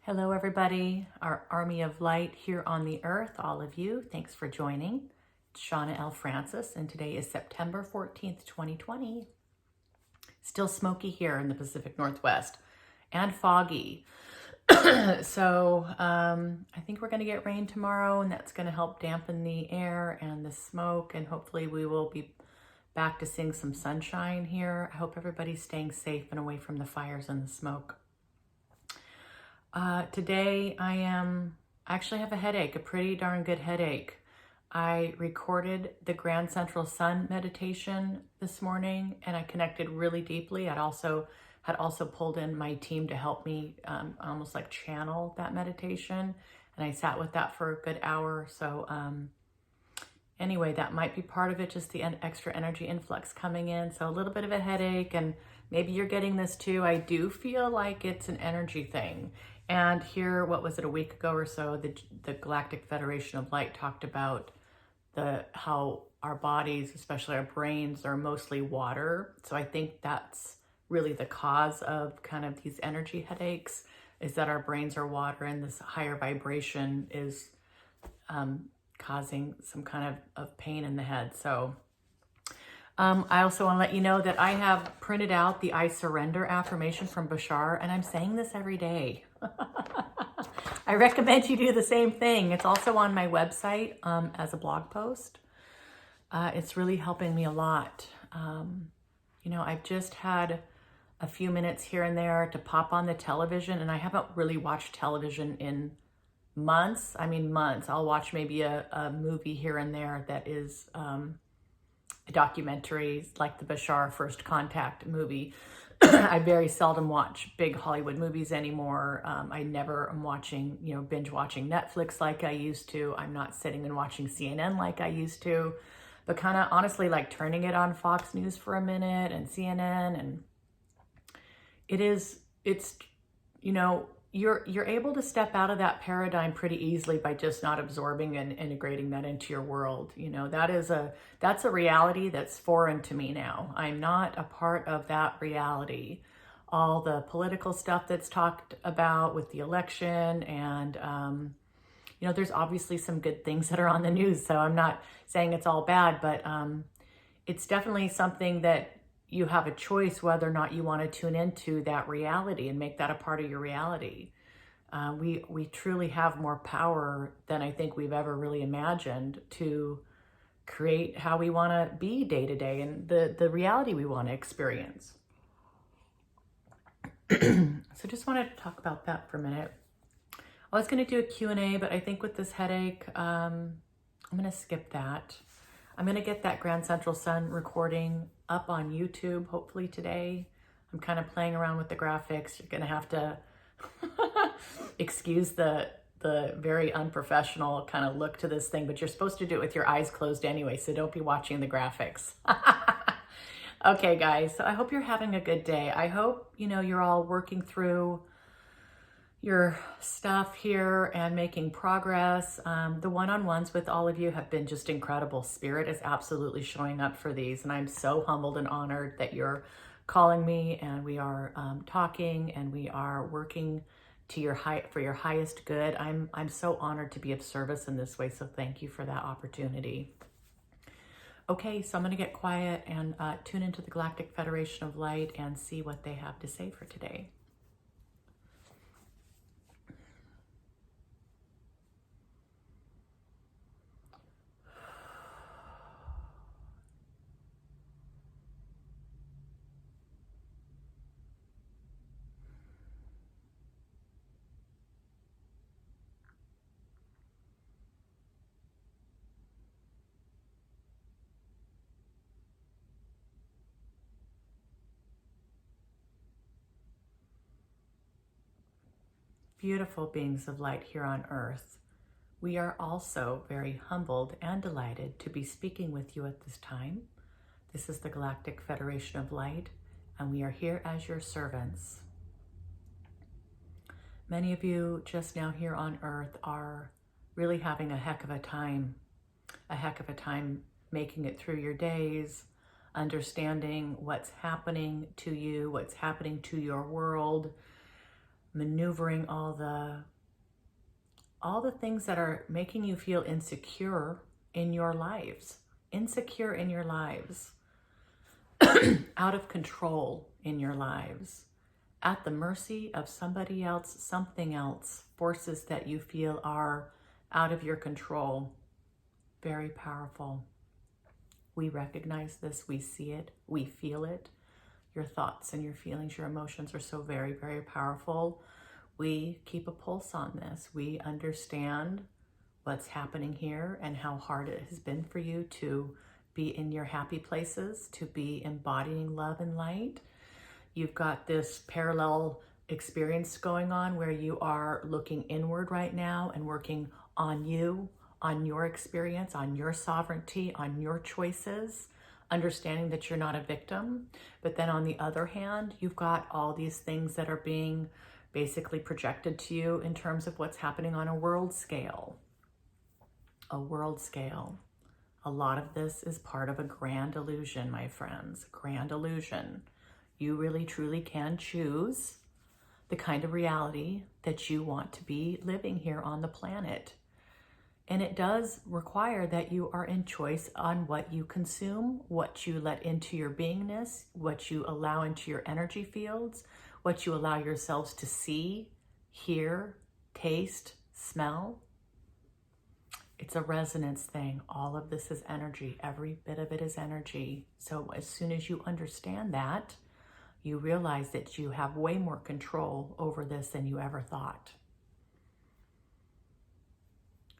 Hello, everybody. Our army of light here on the earth, all of you. Thanks for joining. It's Shawna L. and today is September 14th, 2020. Still smoky here in the Pacific Northwest and foggy. So I think we're going to get rain tomorrow, and that's going to help dampen the air and the smoke, and hopefully we will be back to seeing some sunshine here. I hope everybody's staying safe and away from the fires and the smoke. Today I actually have a headache, a pretty darn good headache. I recorded the Grand Central Sun meditation this morning, and I connected really deeply. I had also pulled in my team to help me almost like channel that meditation, and I sat with that for a good hour. So anyway, that might be part of it, just the extra energy influx coming in. So a little bit of a headache, and maybe you're getting this too. I do feel like it's an energy thing. And here, what was it, a week ago or so, the Galactic Federation of Light talked about how our bodies, especially our brains, are mostly water. So I think that's really the cause of kind of these energy headaches, is that our brains are water, and this higher vibration is causing some kind of pain in the head. So I also want to let you know that I have printed out the I Surrender affirmation from Bashar, and I'm saying this every day. I recommend you do the same thing. It's also on my website as a blog post. It's really helping me a lot. I've just had a few minutes here and there to pop on the television, and I haven't really watched television in months. I mean, months. I'll watch maybe a movie here and there that is documentaries like the Bashar First Contact movie. I very seldom watch big Hollywood movies anymore. I never am watching, binge watching Netflix like I used to. I'm not sitting and watching CNN like I used to, but kind of honestly like turning it on Fox News for a minute and CNN, and you're able to step out of that paradigm pretty easily by just not absorbing and integrating that into your world. That's a reality that's foreign to me now. I'm not a part of that reality. All the political stuff that's talked about with the election, and there's obviously some good things that are on the news, so I'm not saying it's all bad, but it's definitely something that you have a choice whether or not you want to tune into that reality and make that a part of your reality. We truly have more power than I think we've ever really imagined to create how we want to be day to day and the reality we want to experience. So just wanted to talk about that for a minute. I was going to do a Q&A, but I think with this headache, I'm going to skip that. I'm going to get that Grand Central Sun recording up on YouTube, hopefully today. I'm kind of playing around with the graphics. You're going to have to excuse the very unprofessional kind of look to this thing, but you're supposed to do it with your eyes closed anyway, so don't be watching the graphics. Okay, guys, so I hope you're having a good day. I hope, you're all working through your stuff here and making progress. The one-on-ones with all of you have been just incredible. Spirit is absolutely showing up for these, and I'm so humbled and honored that you're calling me, and we are talking, and we are working to for your highest good. I'm so honored to be of service in this way, so thank you for that opportunity. Okay, so I'm going to get quiet and tune into the Galactic Federation of Light and see what they have to say for today. Beautiful beings of light here on earth, we are also very humbled and delighted to be speaking with you at this time. This is the Galactic Federation of Light, and we are here as your servants. Many of you just now here on earth are really having a heck of a time making it through your days, understanding what's happening to you, what's happening to your world. maneuvering all the things that are making you feel insecure in your lives, out of control in your lives, at the mercy of somebody else, something else, forces that you feel are out of your control. Very powerful. We recognize this, we see it, we feel it. Your thoughts and your feelings, your emotions are so very, very powerful. We keep a pulse on this. We understand what's happening here and how hard it has been for you to be in your happy places, to be embodying love and light. You've got this parallel experience going on where you are looking inward right now and working on you, on your experience, on your sovereignty, on your choices, understanding that you're not a victim. But then on the other hand, you've got all these things that are being basically projected to you in terms of what's happening on a world scale. A world scale. A lot of this is part of a grand illusion, my friends. Grand illusion. You really truly can choose the kind of reality that you want to be living here on the planet. And it does require that you are in choice on what you consume, what you let into your beingness, what you allow into your energy fields, what you allow yourselves to see, hear, taste, smell. It's a resonance thing. All of this is energy. Every bit of it is energy. So as soon as you understand that, you realize that you have way more control over this than you ever thought.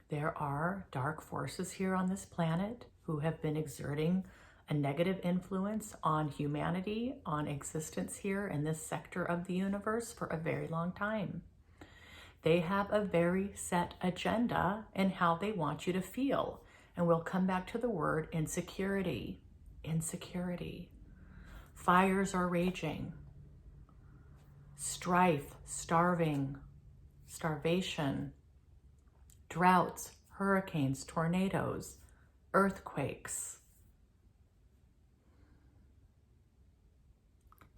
There are dark forces here on this planet who have been exerting a negative influence on humanity, on existence here in this sector of the universe for a very long time. They have a very set agenda in how they want you to feel. And we'll come back to the word insecurity. Insecurity. Fires are raging. Strife, starvation, droughts, hurricanes, tornadoes, earthquakes.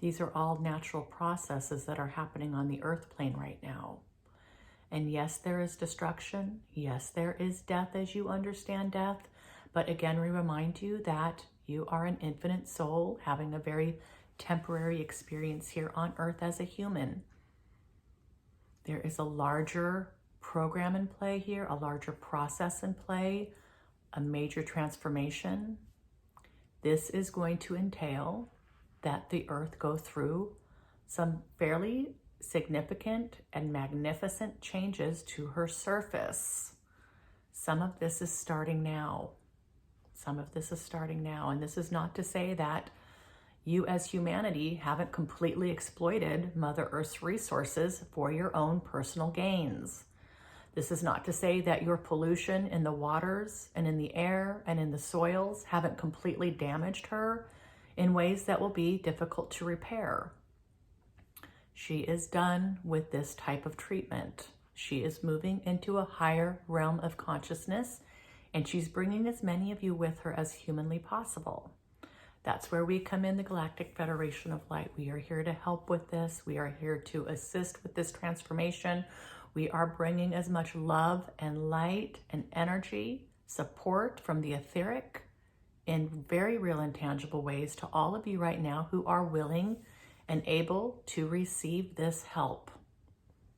These are all natural processes that are happening on the earth plane right now. And yes, there is destruction. Yes, there is death as you understand death. But again, we remind you that you are an infinite soul having a very temporary experience here on earth as a human. There is a larger program in play here, a larger process in play, a major transformation. This is going to entail that the earth go through some fairly significant and magnificent changes to her surface. Some of this is starting now. Some of this is starting now. And this is not to say that you as humanity haven't completely exploited Mother Earth's resources for your own personal gains. This is not to say that your pollution in the waters and in the air and in the soils haven't completely damaged her in ways that will be difficult to repair. She is done with this type of treatment. She is moving into a higher realm of consciousness, and she's bringing as many of you with her as humanly possible. That's where we come in, the Galactic Federation of Light. We are here to help with this. We are here to assist with this transformation. We are bringing as much love and light and energy, support from the etheric in very real and tangible ways to all of you right now who are willing and able to receive this help.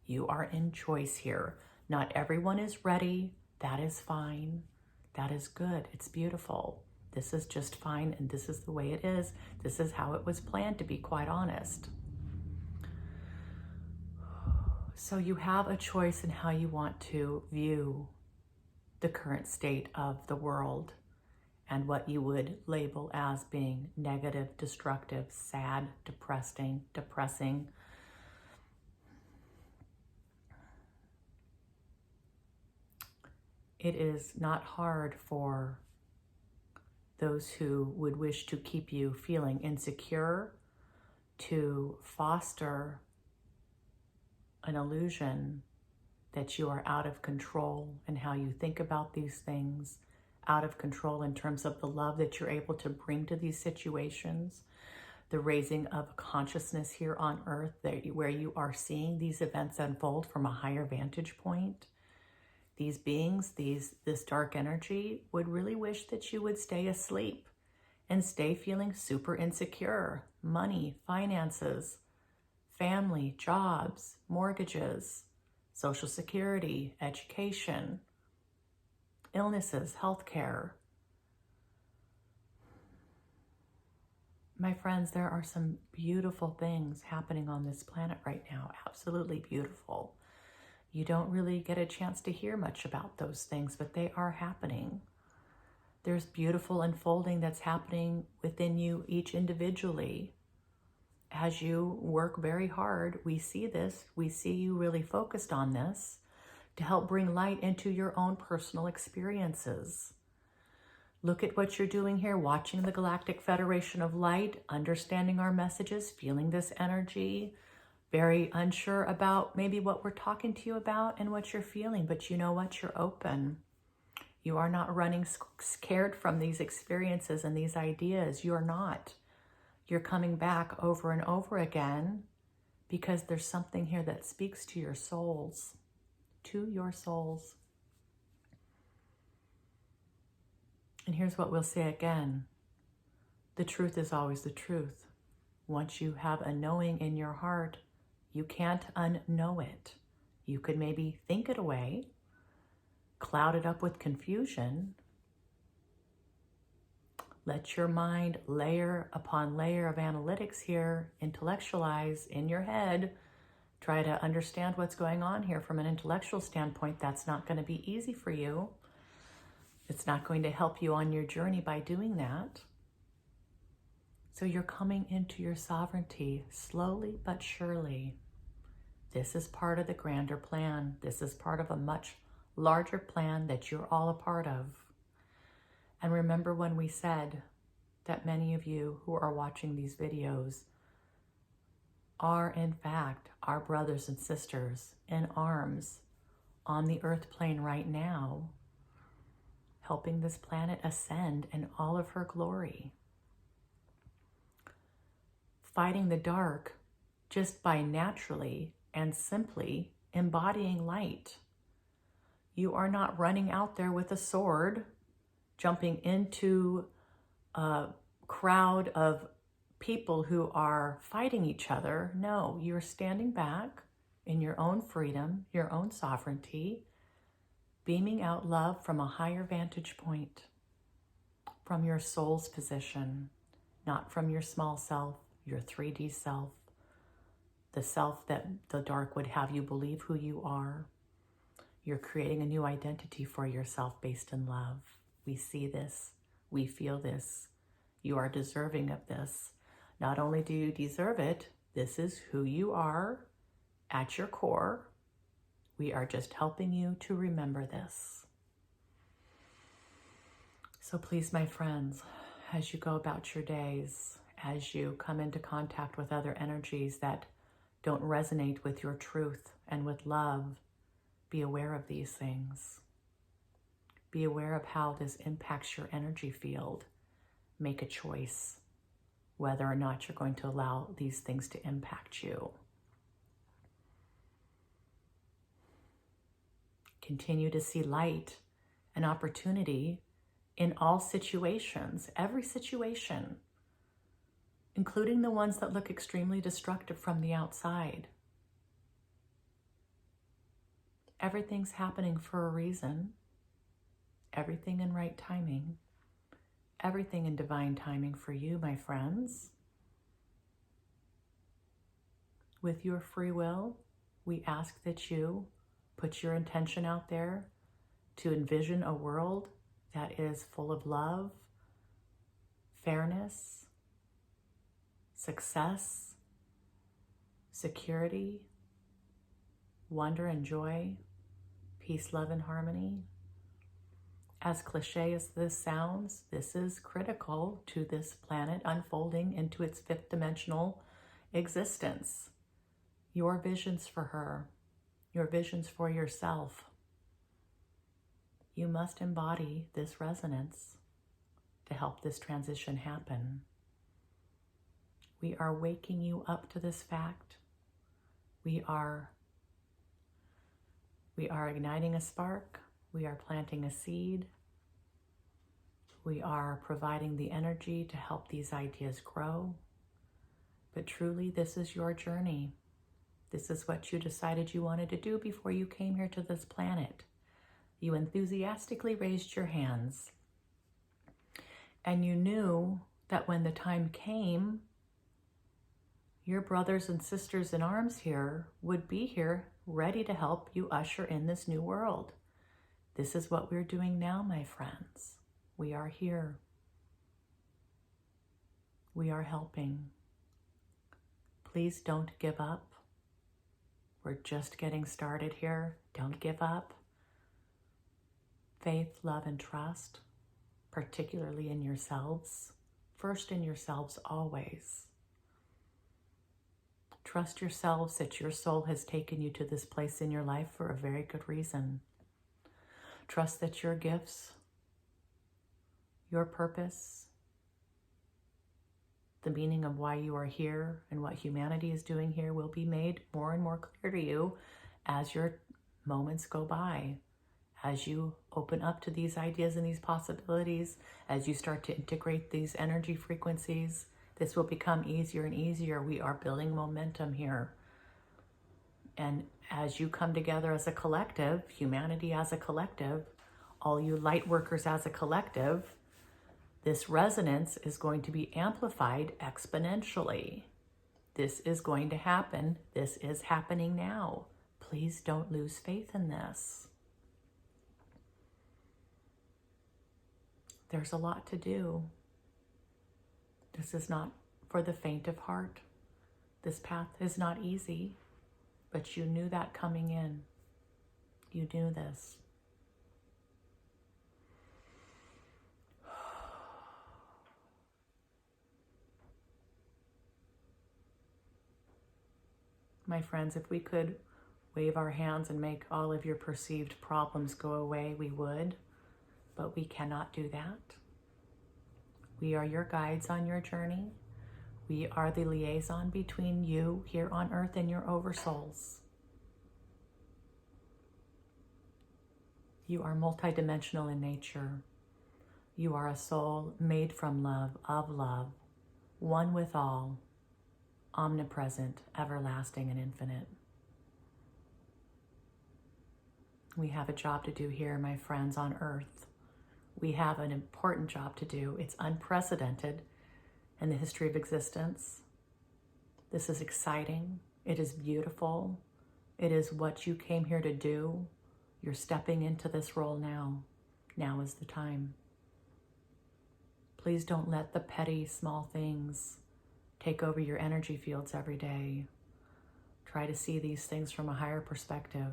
You are in choice here. Not everyone is ready. That is fine. That is good. It's beautiful. This is just fine, and this is the way it is. This is how it was planned, to be quite honest. So you have a choice in how you want to view the current state of the world and what you would label as being negative, destructive, sad, depressing. It is not hard for those who would wish to keep you feeling insecure to foster an illusion that you are out of control in how you think about these things, out of control in terms of the love that you're able to bring to these situations. the raising of consciousness here on earth, where you are seeing these events unfold from a higher vantage point. These beings, this dark energy would really wish that you would stay asleep and stay feeling super insecure. Money, finances, family, jobs, mortgages, Social Security, education, illnesses, healthcare. My friends, there are some beautiful things happening on this planet right now. Absolutely beautiful. You don't really get a chance to hear much about those things, but they are happening. There's beautiful unfolding that's happening within you each individually. As you work very hard, we see this. We see you really focused on this to help bring light into your own personal experiences. Look at what you're doing here, watching the Galactic Federation of Light, understanding our messages, feeling this energy, very unsure about maybe what we're talking to you about and what you're feeling, but you know what? You're open. You are not running scared from these experiences and these ideas. You're not. You're coming back over and over again because there's something here that speaks to your souls, And here's what we'll say again. The truth is always the truth. Once you have a knowing in your heart, you can't unknow it. You could maybe think it away, cloud it up with confusion. Let your mind layer upon layer of analytics here, intellectualize in your head, try to understand what's going on here from an intellectual standpoint. That's not going to be easy for you. It's not going to help you on your journey by doing that. So you're coming into your sovereignty slowly but surely. This is part of the grander plan. This is part of a much larger plan that you're all a part of. And remember when we said that many of you who are watching these videos are in fact our brothers and sisters in arms on the earth plane right now, helping this planet ascend in all of her glory. Fighting the dark just by naturally and simply embodying light. You are not running out there with a sword, jumping into a crowd of people who are fighting each other. No, you're standing back in your own freedom, your own sovereignty, beaming out love from a higher vantage point, from your soul's position, not from your small self, your 3D self, the self that the dark would have you believe who you are. You're creating a new identity for yourself based in love. We see this. We feel this. You are deserving of this. Not only do you deserve it, this is who you are at your core. We are just helping you to remember this. So please, my friends, as you go about your days, as you come into contact with other energies that don't resonate with your truth and with love, be aware of these things. Be aware of how this impacts your energy field. Make a choice whether or not you're going to allow these things to impact you. Continue to see light and opportunity in all situations, every situation, including the ones that look extremely destructive from the outside. Everything's happening for a reason. Everything in right timing. Everything in divine timing for you, my friends. With your free will, we ask that you put your intention out there to envision a world that is full of love, fairness, success, security, wonder and joy, peace, love, and harmony. As cliche as this sounds, this is critical to this planet unfolding into its fifth dimensional existence. Your visions for her, your visions for yourself. You must embody this resonance to help this transition happen. We are waking you up to this fact. We are igniting a spark. We are planting a seed. We are providing the energy to help these ideas grow. But truly, this is your journey. This is what you decided you wanted to do before you came here to this planet. You enthusiastically raised your hands. And you knew that when the time came, your brothers and sisters in arms here would be here ready to help you usher in this new world. This is what we're doing now, my friends. We are here. We are helping. Please don't give up. We're just getting started here. Don't give up. Faith, love, and trust, particularly in yourselves. First in yourselves always. Trust yourselves that your soul has taken you to this place in your life for a very good reason. Trust that your gifts, your purpose, the meaning of why you are here and what humanity is doing here will be made more and more clear to you as your moments go by, as you open up to these ideas and these possibilities, as you start to integrate these energy frequencies. This will become easier and easier. We are building momentum here. And as you come together as a collective, humanity as a collective, all you light workers as a collective, this resonance is going to be amplified exponentially. This is going to happen. This is happening now. Please don't lose faith in this. There's a lot to do. This is not for the faint of heart. This path is not easy, but you knew that coming in. You knew this. My friends, if we could wave our hands and make all of your perceived problems go away, we would, but we cannot do that. We are your guides on your journey. We are the liaison between you here on earth and your oversouls. You are multidimensional in nature. You are a soul made from love, of love, one with all, omnipresent, everlasting, and infinite. We have a job to do here, my friends, on earth. We have an important job to do. It's unprecedented in the history of existence. This is exciting. It is beautiful. It is what you came here to do. You're stepping into this role now. Now is the time. Please don't let the petty, small things take over your energy fields every day. Try to see these things from a higher perspective.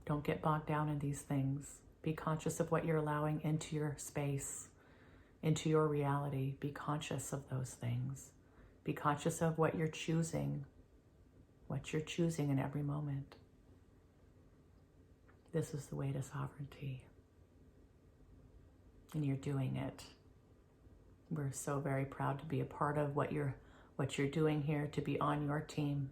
Don't get bogged down in these things. Be conscious of what you're allowing into your space, into your reality. Be conscious of those things. Be conscious of what you're choosing in every moment. This is the way to sovereignty. And you're doing it. We're so very proud to be a part of what you're doing here, to be on your team.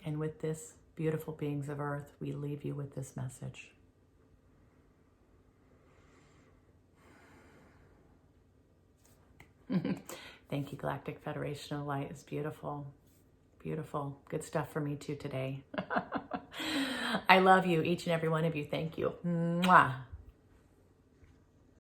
And with this, beautiful beings of Earth, we leave you with this message. Thank you, Galactic Federation of Light. It's beautiful. Beautiful. Good stuff for me too today. I love you, each and every one of you. Thank you. Mwah.